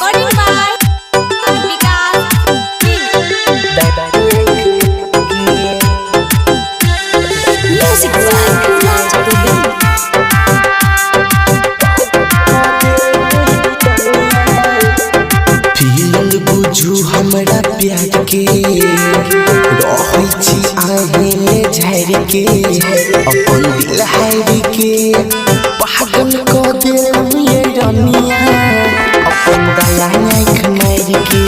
Recording by Vikas Music by feeling बुझू हमरा प्यार के रहै छी आहेले झाड़ के अपन दिल हारि के पागल क देलू ये रनिया अपन दया आँख मारि के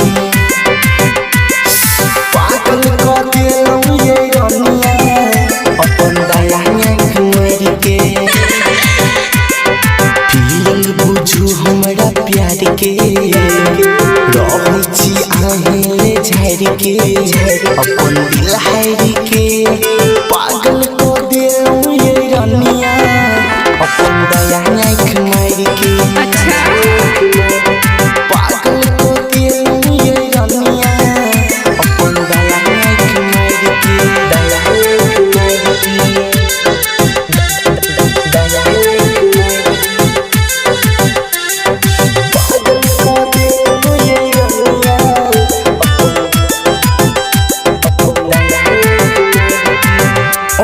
पागल क देलू ये रनिया अपन दया आँख मारि के फीलिंग बुझू हमरा प्यार के रहै छी आहेले झाड़ के अपन दिल हारि के पागल क देलू ये रनिया अपन दया आँख मारि के पागल क देलू ये रनिया अपन दया आँख मारि के दया आँख मारि के दया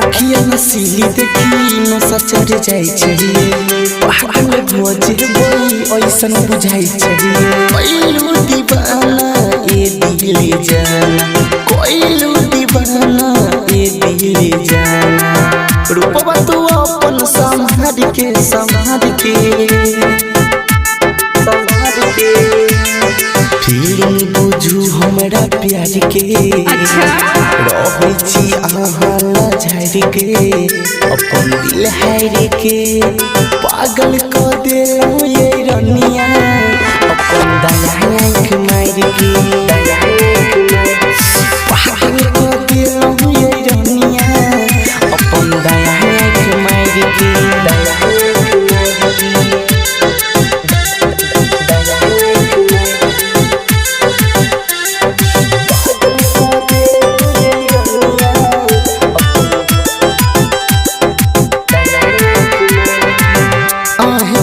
अखिया नसीली देखी नशा चढ़ जाइ छलिए पागल भऽ जेबै ऐसन बुझाइ छलिए कोइलू दीवाना ए दिले जाना कोइलू दीवाना ए दिले जाना रूपवा तू अपन संभाल के फीलिंग बुझू हमरा प्यार के रहै छी अहाँ झाड़ के अपन दिल हारि के पागल क देलू ये रनिया अपन दया आँख मारि के पागल क देलू ये रनिया अपन दया आँख मारि के दया आँख मारि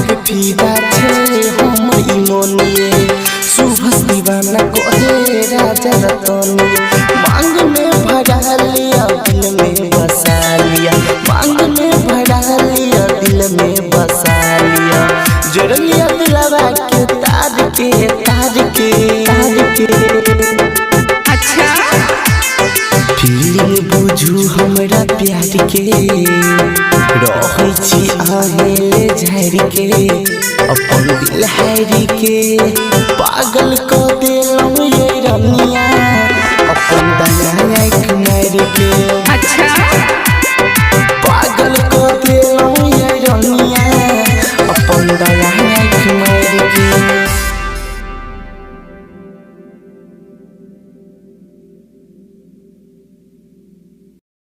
के फीदा छे हम इमोनिए सुबह दीवाना कोहे राजा रतनी मांग में भरा लिया दिल में बसा लिया मांग में भरा लिया दिल में बसा लिया जोड़ लिया दिलवा के तार के अच्छा फीलिंग बुझू हमरा प्यार के रहै छी आहेले झाड़ के अपन दिल हारि के पागल क देलू